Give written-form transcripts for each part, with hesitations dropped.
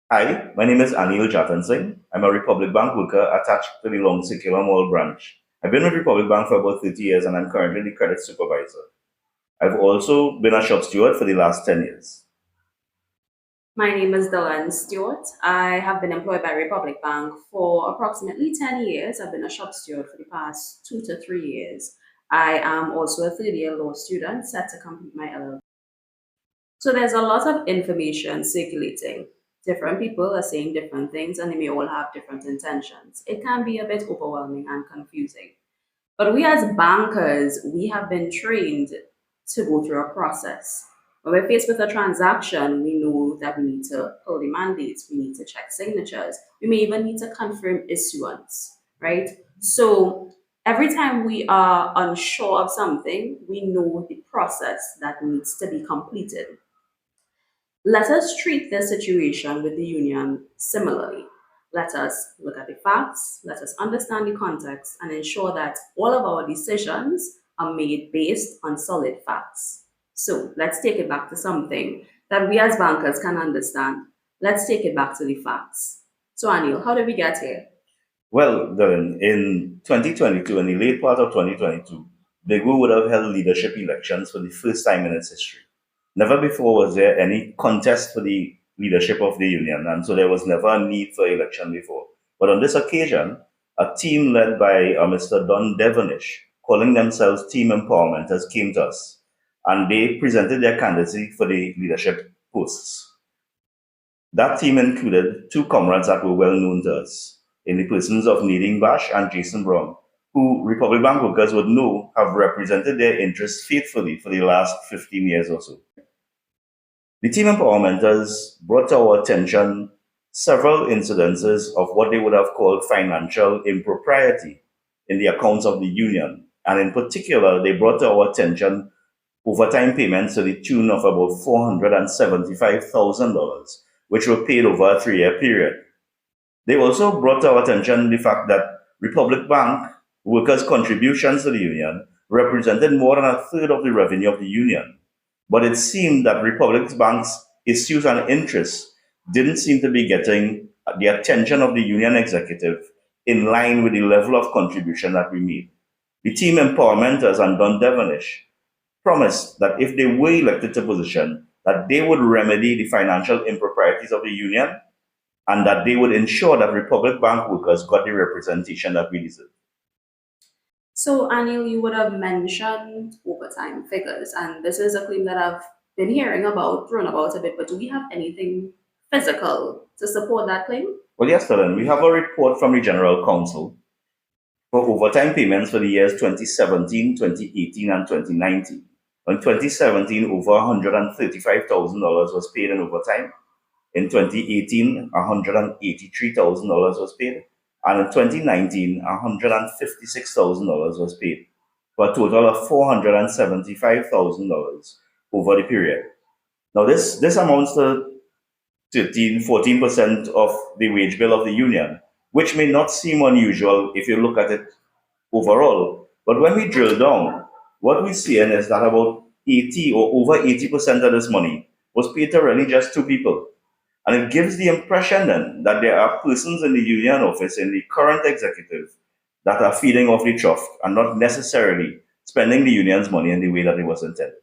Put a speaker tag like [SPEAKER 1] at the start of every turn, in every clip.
[SPEAKER 1] Hi, my name is Anil Jatan Singh. I'm a Republic Bank worker attached to the Long Circular Mall branch. I've been with Republic Bank for about 30 years and I'm currently the credit supervisor. I've also been a shop steward for the last 10 years.
[SPEAKER 2] My name is Dylan Stewart. I have been employed by Republic Bank for approximately 10 years. I've been a shop steward for the past 2 to 3 years. I am also a third-year law student set to complete my LLB. So there's a lot of information circulating. Different people are saying different things and they may all have different intentions. It can be a bit overwhelming and confusing. But we as bankers, we have been trained to go through a process. When we're faced with a transaction, we know that we need to pull the mandates, we need to check signatures, we may even need to confirm issuance, right? So every time we are unsure of something, we know the process that needs to be completed. Let us treat this situation with the union similarly. Let us look at the facts, let us understand the context, and ensure that all of our decisions are made based on solid facts. So let's take it back to something that we as bankers can understand. Let's take it back to the facts. So, Anil, how did we get here?
[SPEAKER 1] Well, Dylan, in 2022, in the late part of 2022, BIGWU would have held leadership elections for the first time in its history. Never before was there any contest for the leadership of the union, and so there was never a need for election before. But on this occasion, a team led by Mr. Don Devonish, calling themselves Team Empowermenters, came to us, and they presented their candidacy for the leadership posts. That team included two comrades that were well known to us, in the persons of Nadine Bash and Jason Brown, who Republic Bank workers would know have represented their interests faithfully for the last 15 years or so. The team empowermenters brought to our attention several incidences of what they would have called financial impropriety in the accounts of the union. And in particular, they brought to our attention overtime payments to the tune of about $475,000, which were paid over a 3 year period. They also brought to our attention the fact that Republic Bank workers' contributions to the union represented more than a third of the revenue of the union. But it seemed that Republic Bank's issues and interests didn't seem to be getting the attention of the union executive in line with the level of contribution that we made. The team empowermenters and Don Devonish promised that if they were elected to position, that they would remedy the financial improprieties of the union and that they would ensure that Republic Bank workers got the representation that we deserve.
[SPEAKER 2] So, Anil, you would have mentioned overtime figures, and this is a claim that I've been hearing about, thrown about a bit, but do we have anything physical to support that claim?
[SPEAKER 1] Well, yes, Dylan, we have a report from the General Counsel for overtime payments for the years 2017, 2018, and 2019. In 2017, over $135,000 was paid in overtime. In 2018, $183,000 was paid. And in 2019, $156,000 was paid, for a total of $475,000 over the period. Now, this amounts to 14% of the wage bill of the union, which may not seem unusual if you look at it overall. But when we drill down, what we're seeing is that about 80 or over 80% of this money was paid to really just two people. And it gives the impression then that there are persons in the union office, in the current executive, that are feeding off the trough and not necessarily spending the union's money in the way that it was intended.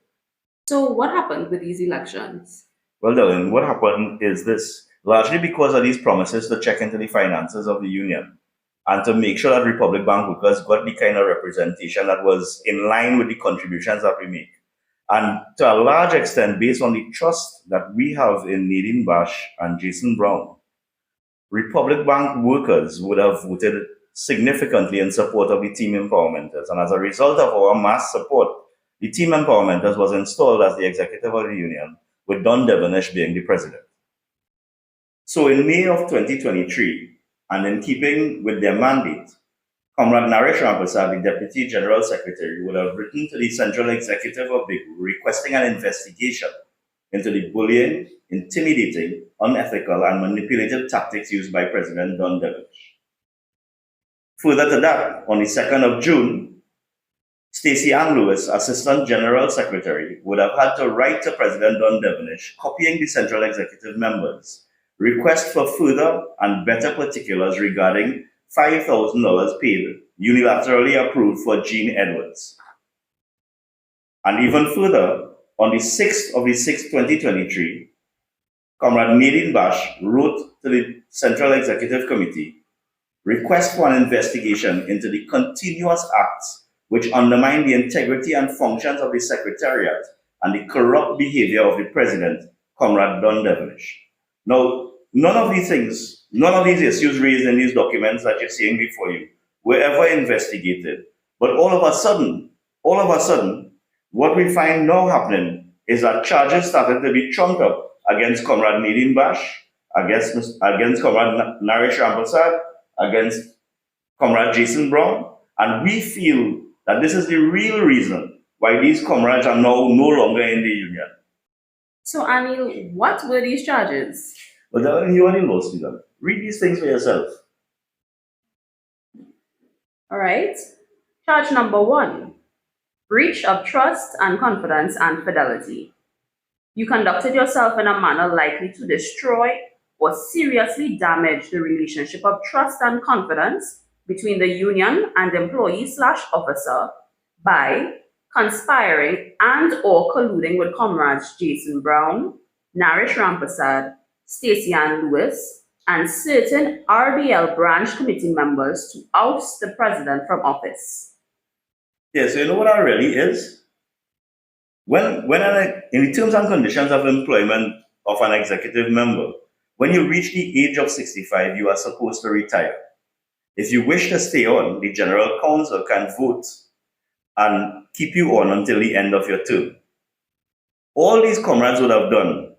[SPEAKER 2] So, what happened with these elections?
[SPEAKER 1] Well, Dylan, what happened is this largely because of these promises to check into the finances of the union and to make sure that Republic Bank workers got the kind of representation that was in line with the contributions that we make. And to a large extent, based on the trust that we have in Nadine Bash and Jason Brown, Republic Bank workers would have voted significantly in support of the team empowermenters. And as a result of our mass support, the team empowermenters was installed as the executive of the union, with Don Devonish being the president. So in May of 2023, and in keeping with their mandate, Comrade Naresh Rampersad, the Deputy General Secretary, would have written to the Central Executive of BIGWU requesting an investigation into the bullying, intimidating, unethical, and manipulative tactics used by President Don Devonish. Further to that, on the 2nd of June, Stacey Ann Lewis, Assistant General Secretary, would have had to write to President Don Devonish, copying the Central Executive members, request for further and better particulars regarding $5,000 paid, unilaterally approved for Jean Edwards. And even further, on the 6th of the 6th, 2023, Comrade Nadine Bash wrote to the Central Executive Committee, request for an investigation into the continuous acts which undermine the integrity and functions of the Secretariat and the corrupt behavior of the President, Comrade Don Devonish. Now, none of these issues raised in these documents that you're seeing before you were ever investigated. But all of a sudden, what we find now happening is that charges started to be trumped up against Comrade Nadine Bash, against Comrade Naresh Rampersad, against Comrade Jason Brown, and we feel that this is the real reason why these comrades are now no longer in the union.
[SPEAKER 2] So, Anil, what were these charges?
[SPEAKER 1] Well, you are the law student. Read these things for yourself.
[SPEAKER 2] All right. Charge number 1, breach of trust and confidence and fidelity. You conducted yourself in a manner likely to destroy or seriously damage the relationship of trust and confidence between the union and employee/officer by conspiring and or colluding with comrades Jason Brown, Naresh Rampersad, Stacey Ann Lewis, and certain RBL branch committee members to oust the president from office.
[SPEAKER 1] Yeah, so you know what that really is? In the terms and conditions of employment of an executive member, when you reach the age of 65, you are supposed to retire. If you wish to stay on, the General Council can vote and keep you on until the end of your term. All these comrades would have done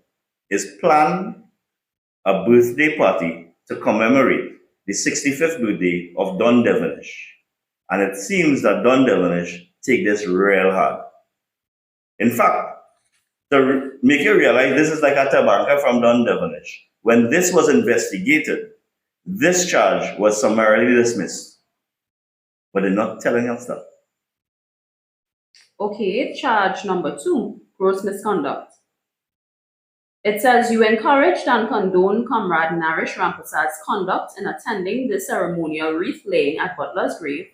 [SPEAKER 1] is plan a birthday party to commemorate the 65th birthday of Don Devonish. And it seems that Don Devonish take this real hard. In fact, to make you realize this is like a tabanka from Don Devonish. When this was investigated, this charge was summarily dismissed. But they're not telling us that.
[SPEAKER 2] Okay, charge number 2, gross misconduct. It says you encouraged and condoned Comrade Naresh Rampersad's conduct in attending the ceremonial wreath laying at Butler's grave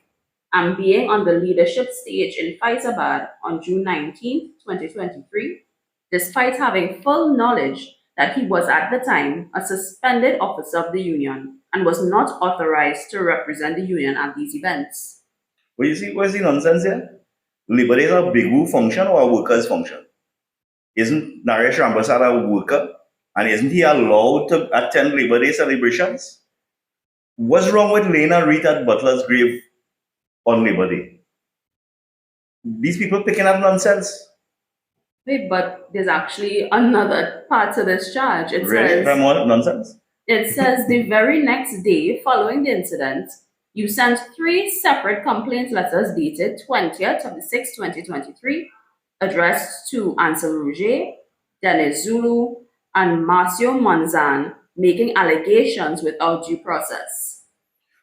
[SPEAKER 2] and being on the leadership stage in Faizabad on June 19, 2023, despite having full knowledge that he was at the time a suspended officer of the union and was not authorized to represent the union at these events.
[SPEAKER 1] Well, you see, what's the nonsense here? Labor Day is a BIGWU function or a workers' function? Isn't Naresh Rampersad a worker? And isn't he allowed to attend Labor Day celebrations? What's wrong with laying a wreath at Butler's grave on Labor Day? These people picking up nonsense.
[SPEAKER 2] Wait, but there's actually another part to this charge. It
[SPEAKER 1] Really?
[SPEAKER 2] says,
[SPEAKER 1] More nonsense?
[SPEAKER 2] It says the very next day following the incident, you sent 3 separate complaint letters dated 20th of the 6th, 2023, addressed to Ansel Rouget, Dennis Zulu, and Marcio Monzan, making allegations without due process.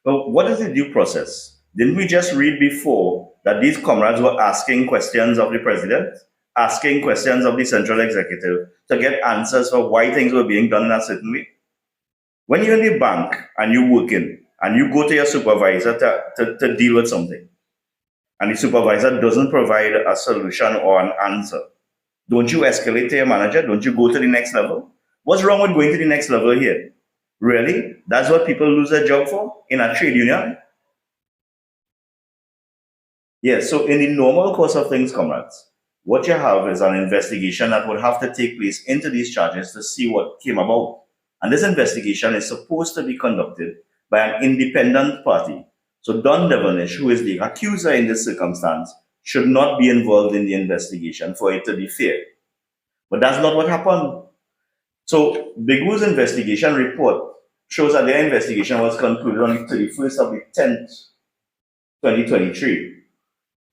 [SPEAKER 1] Well, what is the due process? Didn't we just read before that these comrades were asking questions of the president, asking questions of the central executive to get answers for why things were being done in a certain way? When you're in the bank and you're working and you go to your supervisor to deal with something, and the supervisor doesn't provide a solution or an answer, don't you escalate to your manager? Don't you go to the next level? What's wrong with going to the next level here? Really? That's what people lose their job for in a trade union? Yes, so in the normal course of things, comrades, what you have is an investigation that would have to take place into these charges to see what came about. And this investigation is supposed to be conducted by an independent party. So Don Devonish, who is the accuser in this circumstance, should not be involved in the investigation for it to be fair. But that's not what happened. So BIGWU's investigation report shows that their investigation was concluded on the 31st of the 10th, 2023,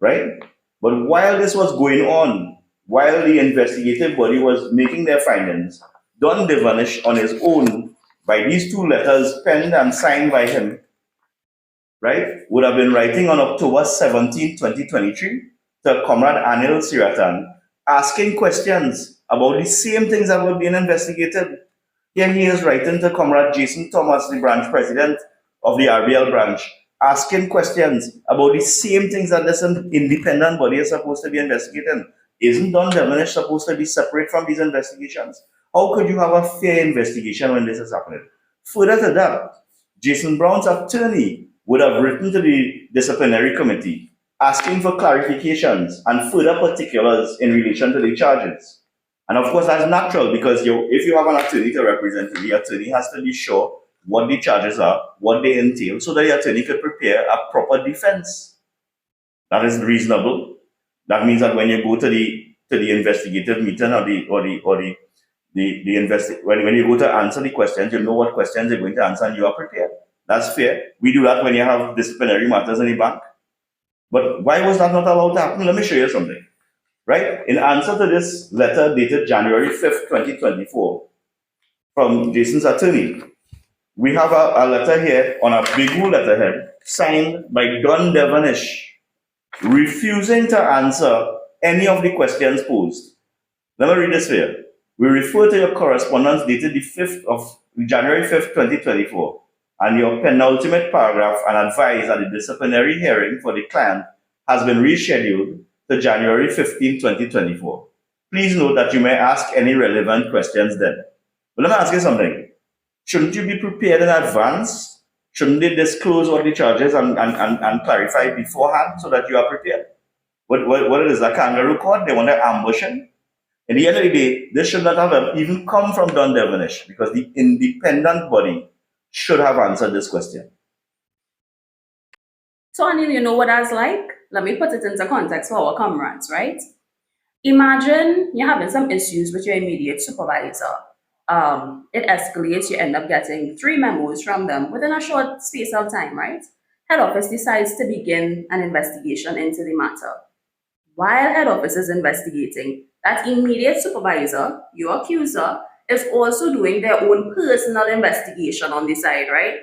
[SPEAKER 1] right? But while this was going on, while the investigative body was making their findings, Don Devonish on his own, by these 2 letters penned and signed by him, right, would have been writing on October 17, 2023 to Comrade Anil Siratan, asking questions about the same things that were being investigated. Here he is writing to Comrade Jason Thomas, the branch president of the RBL branch, asking questions about the same things that this independent body is supposed to be investigating. Isn't Don Devonish supposed to be separate from these investigations? How could you have a fair investigation when this is happening? Further to that, Jason Brown's attorney would have written to the disciplinary committee asking for clarifications and further particulars in relation to the charges. And of course, that's natural because if you have an attorney to represent you, the attorney has to be sure what the charges are, what they entail, so that the attorney could prepare a proper defense. That is reasonable. That means that when you go to the investigative meeting when you go to answer the questions, you know what questions you're going to answer and you are prepared. That's fair. We do that when you have disciplinary matters in the bank. But why was that not allowed to happen? Let me show you something. Right? In answer to this letter dated January 5th, 2024, from Jason's attorney, we have a letter here on a BIGWU letterhead signed by Don Devonish, refusing to answer any of the questions posed. Let me read this here. We refer to your correspondence dated January 5th, 2024, and your penultimate paragraph and advise that the disciplinary hearing for the client has been rescheduled to January 15, 2024. Please note that you may ask any relevant questions then. But let me ask you something. Shouldn't you be prepared in advance? Shouldn't they disclose what the charges and clarify beforehand so that you are prepared? What it is, a kangaroo court? They want to ambush him? At the end of the day, this should not have even come from Don Devonish because the independent body should have answered this question.
[SPEAKER 2] So, Anil, you know what that's like? Let me put it into context for our comrades, right? Imagine you're having some issues with your immediate supervisor. It escalates, you end up getting 3 memos from them within a short space of time, right? Head office decides to begin an investigation into the matter. While head office is investigating, that immediate supervisor, your accuser, is also doing their own personal investigation on the side, right?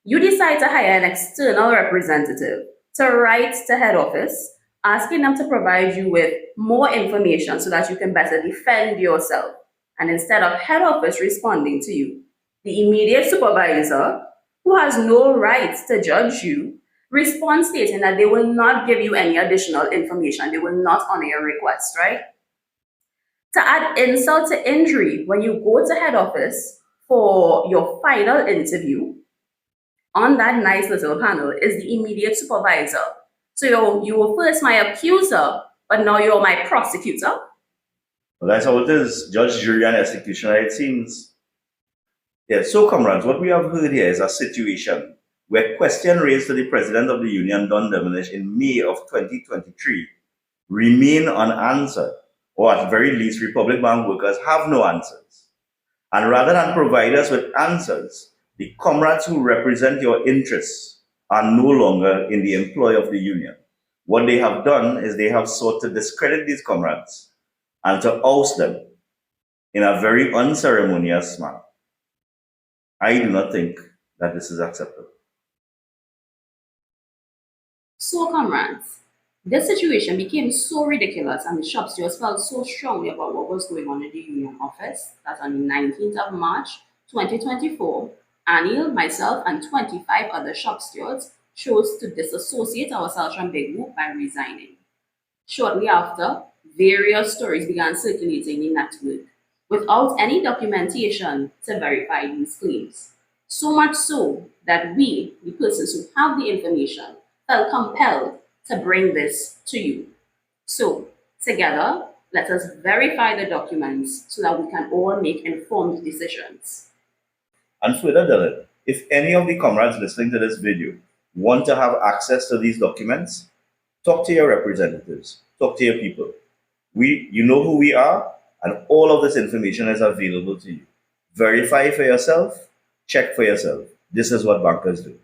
[SPEAKER 2] You decide to hire an external representative to write to head office, asking them to provide you with more information so that you can better defend yourself. And instead of head office responding to you, the immediate supervisor, who has no right to judge you, responds stating that they will not give you any additional information. They will not honor your request, right? To add insult to injury, when you go to head office for your final interview, on that nice little panel is the immediate supervisor. So you were first my accuser, but now you're my prosecutor.
[SPEAKER 1] Well, that's how it is. Judge, jury, and executioner, it seems. Yeah, so comrades, what we have heard here is a situation where question raised to the President of the Union, Don Devonish, in May of 2023 remain unanswered, or at very least, Republic Bank workers have no answers. And rather than provide us with answers, the comrades who represent your interests are no longer in the employ of the union. What they have done is they have sought to discredit these comrades and to oust them in a very unceremonious manner. I do not think that this is acceptable.
[SPEAKER 2] So, comrades, this situation became so ridiculous and the shop stewards felt so strongly about what was going on in the union office that on the 19th of March 2024, Anil, myself, and 25 other shop stewards chose to disassociate ourselves from BIGWU by resigning. Shortly after, various stories began circulating in the network without any documentation to verify these claims. So much so that we, the persons who have the information, felt compelled to bring this to you. So, together, let us verify the documents so that we can all make informed decisions.
[SPEAKER 1] And further, Dylan, if any of the comrades listening to this video want to have access to these documents, talk to your representatives, talk to your people. You know who we are, and all of this information is available to you. Verify for yourself, check for yourself. This is what bankers do.